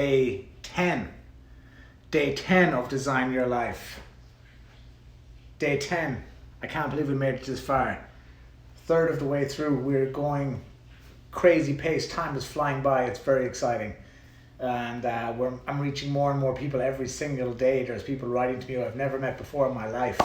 Day 10. Day 10 of Design Your Life. Day 10. I can't believe we made it this far. Third of the way through. We're going crazy pace. Time is flying by. It's very exciting. And I'm reaching more and more people every single day. There's people writing to me who I've never met before in my life.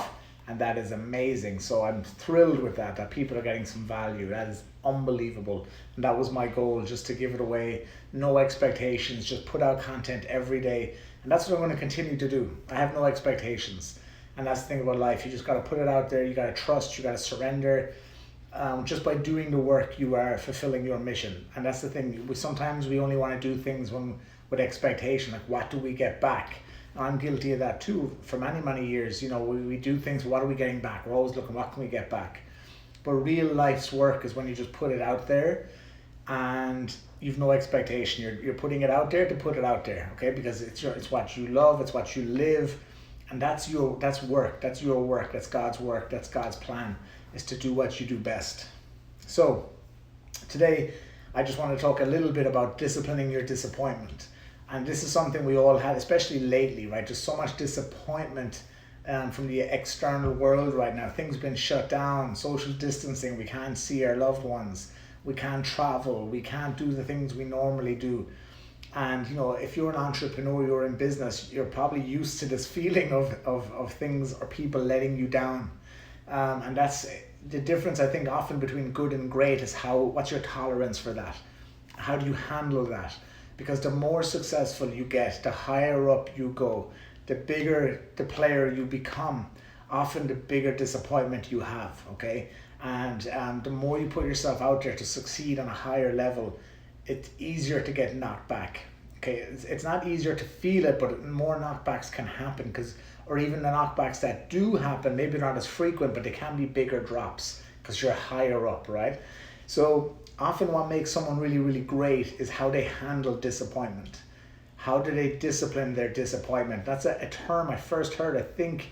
And that is amazing. So I'm thrilled with that people are getting some value. That is unbelievable. And that was my goal, just to give it away. No expectations, just put out content every day. And that's what I'm going to continue to do. I have no expectations. And that's the thing about life. You just got to put it out there. You got to trust, you got to surrender. Just by doing the work, you are fulfilling your mission. And that's the thing. Sometimes we only want to do things with expectation. Like, what do we get back? I'm guilty of that too for many, many years. We do things, what are we getting back? We're always looking, what can we get back? But real life's work is when you just put it out there and you've no expectation. You're putting it out there to put it out there, okay? Because it's what you love, it's what you live, and that's work. That's your work. That's God's work. That's God's plan, is to do what you do best. So today, I just want to talk a little bit about disciplining your disappointment. And this is something we all had, especially lately, right? There's so much disappointment from the external world right now. Things have been shut down, social distancing, we can't see our loved ones, we can't travel, we can't do the things we normally do. And if you're an entrepreneur, you're in business, you're probably used to this feeling of things or people letting you down. And that's the difference, I think, often between good and great is what's your tolerance for that? How do you handle that? Because the more successful you get, the higher up you go, the bigger the player you become, often the bigger disappointment you have, okay? And the more you put yourself out there to succeed on a higher level, it's easier to get knocked back, okay? It's not easier to feel it, but more knockbacks can happen, or even the knockbacks that do happen, maybe not as frequent, but they can be bigger drops because you're higher up, right? So often what makes someone really, really great is how they handle disappointment. How do they discipline their disappointment? That's a term I first heard. I think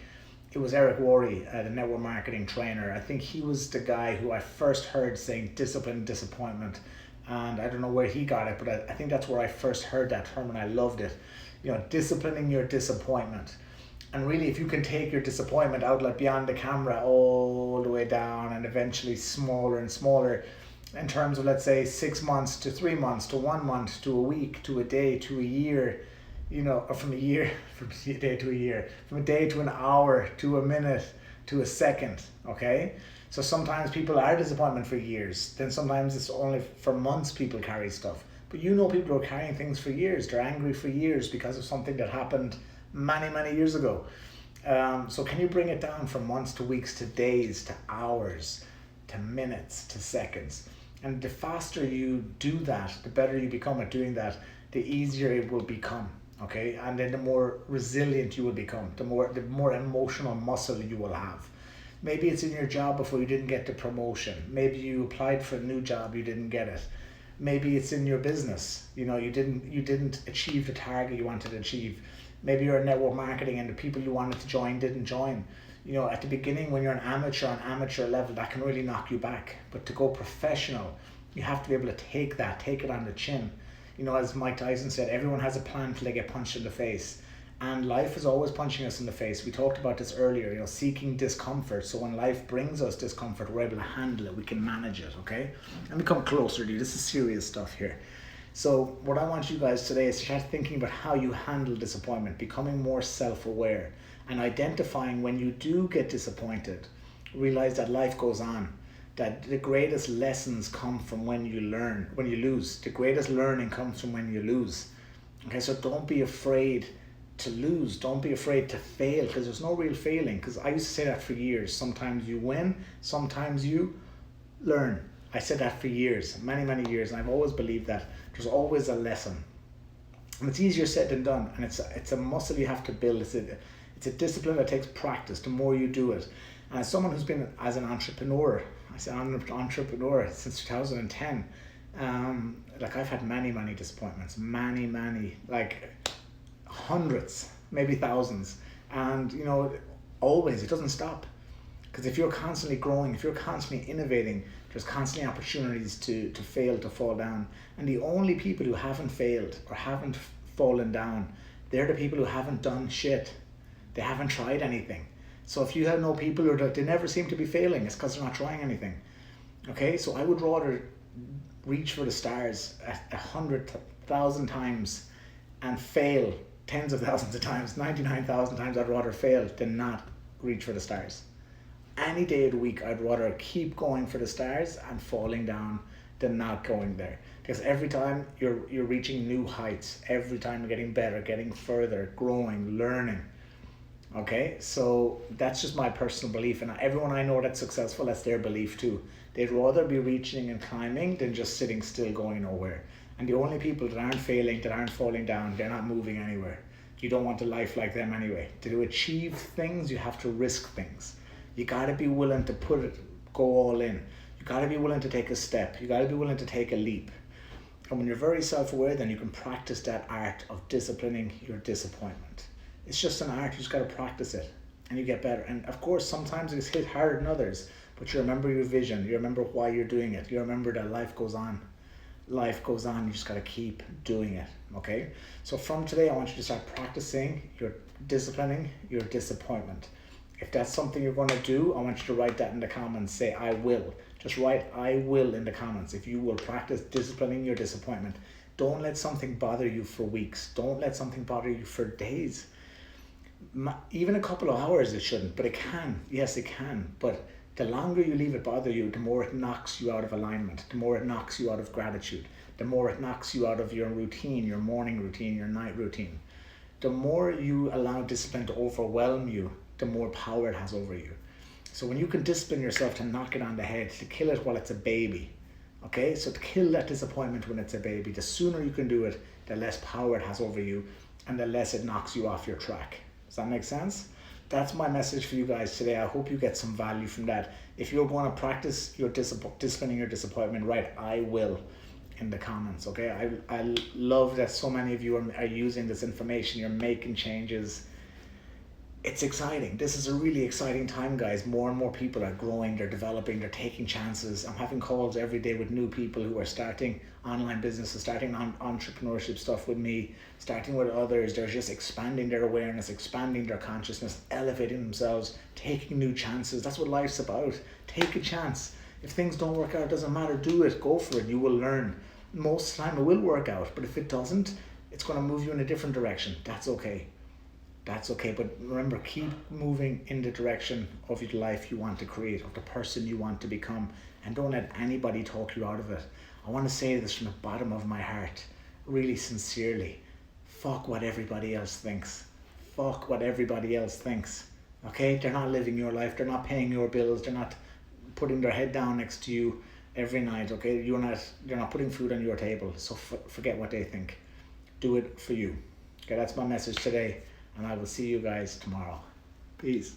it was Eric Worre, the network marketing trainer. I think he was the guy who I first heard saying discipline disappointment. And I don't know where he got it, but I think that's where I first heard that term and I loved it. Disciplining your disappointment. And really, if you can take your disappointment out like beyond the camera all the way down and eventually smaller and smaller, in terms of, let's say, 6 months to 3 months to 1 month to a week to a day to a year, or from a day to a year, from a day to an hour to a minute to a second, okay? So sometimes people are disappointment for years. Then sometimes it's only for months people carry stuff. But people who are carrying things for years. They're angry for years because of something that happened many, many years ago. So can you bring it down from months to weeks to days to hours to minutes to seconds? And the faster you do that, the better you become at doing that, the easier it will become, okay? And then the more resilient you will become, the more emotional muscle you will have. Maybe it's in your job before you didn't get the promotion. Maybe you applied for a new job, you didn't get it. Maybe it's in your business, you didn't achieve the target you wanted to achieve. Maybe you're in network marketing and the people you wanted to join didn't join. At the beginning, when you're an amateur level, that can really knock you back. But to go professional, you have to be able to take it on the chin. As Mike Tyson said, everyone has a plan till they get punched in the face. And life is always punching us in the face. We talked about this earlier, seeking discomfort. So when life brings us discomfort, we're able to handle it. We can manage it, okay? And we come closer to you. This is serious stuff here. So what I want you guys today is to start thinking about how you handle disappointment, becoming more self-aware, and identifying when you do get disappointed. Realize that life goes on, that the greatest lessons come from when you lose. The greatest learning comes from when you lose. Okay, so don't be afraid to lose. Don't be afraid to fail, because there's no real failing. Because I used to say that for years. Sometimes you win, sometimes you learn. I said that for years, many, many years, and I've always believed that there's always a lesson. And it's easier said than done, and it's a muscle you have to build. It's a discipline that takes practice. The more you do it, and as someone who's been as an entrepreneur, I'm an entrepreneur since 2010. Like I've had many, many disappointments, many, like hundreds, maybe thousands, and always it doesn't stop. Because if you're constantly growing, if you're constantly innovating, there's constantly opportunities to fail, to fall down. And the only people who haven't failed or haven't fallen down, they're the people who haven't done shit. They haven't tried anything. So if you have no people who they never seem to be failing, it's because they're not trying anything. Okay, so I would rather reach for the stars 100,000 times and fail tens of thousands of times, 99,000 times. I'd rather fail than not reach for the stars. Any day of the week, I'd rather keep going for the stars and falling down than not going there. Because every time you're reaching new heights, every time you're getting better, getting further, growing, learning. Okay, so that's just my personal belief, and everyone I know that's successful, that's their belief too. They'd rather be reaching and climbing than just sitting still going nowhere. And the only people that aren't failing, that aren't falling down, they're not moving anywhere. You don't want a life like them anyway. To achieve things, you have to risk things. You gotta be willing to go all in. You gotta be willing to take a step. You gotta be willing to take a leap. And when you're very self-aware, then you can practice that art of disciplining your disappointment. It's just an art, you just gotta practice it and you get better. And of course, sometimes it's hit harder than others, but you remember your vision, you remember why you're doing it, you remember that life goes on. Life goes on, you just gotta keep doing it, okay? So from today, I want you to start practicing your disciplining your disappointment. If that's something you're gonna do, I want you to write that in the comments, say I will. Just write I will in the comments if you will practice disciplining your disappointment. Don't let something bother you for weeks. Don't let something bother you for days. Even a couple of hours it shouldn't, but it can. Yes, it can. But the longer you leave it bother you, the more it knocks you out of alignment, the more it knocks you out of gratitude, the more it knocks you out of your routine, your morning routine, your night routine. The more you allow discipline to overwhelm you, the more power it has over you. So when you can discipline yourself to knock it on the head, to kill it while it's a baby, okay? So to kill that disappointment when it's a baby, the sooner you can do it, the less power it has over you and the less it knocks you off your track. Does that make sense? That's my message for you guys today. I hope you get some value from that. If you're going to practice your disciplining your disappointment, write I will in the comments, okay? I love that so many of you are using this information. You're making changes. It's exciting. This is a really exciting time, guys. More and more people are growing, they're developing, they're taking chances. I'm having calls every day with new people who are starting online businesses, starting on entrepreneurship stuff with me, starting with others. They're just expanding their awareness, expanding their consciousness, elevating themselves, taking new chances. That's what life's about. Take a chance. If things don't work out, it doesn't matter. Do it. Go for it. You will learn. Most of the time it will work out, but if it doesn't, it's going to move you in a different direction. That's okay. That's okay, but remember, keep moving in the direction of your life you want to create, of the person you want to become, and don't let anybody talk you out of it. I want to say this from the bottom of my heart, really sincerely. Fuck what everybody else thinks. Fuck what everybody else thinks. Okay? They're not living your life. They're not paying your bills. They're not putting their head down next to you every night. Okay? They're not putting food on your table. So forget what they think. Do it for you. Okay, that's my message today. And I will see you guys tomorrow. Peace.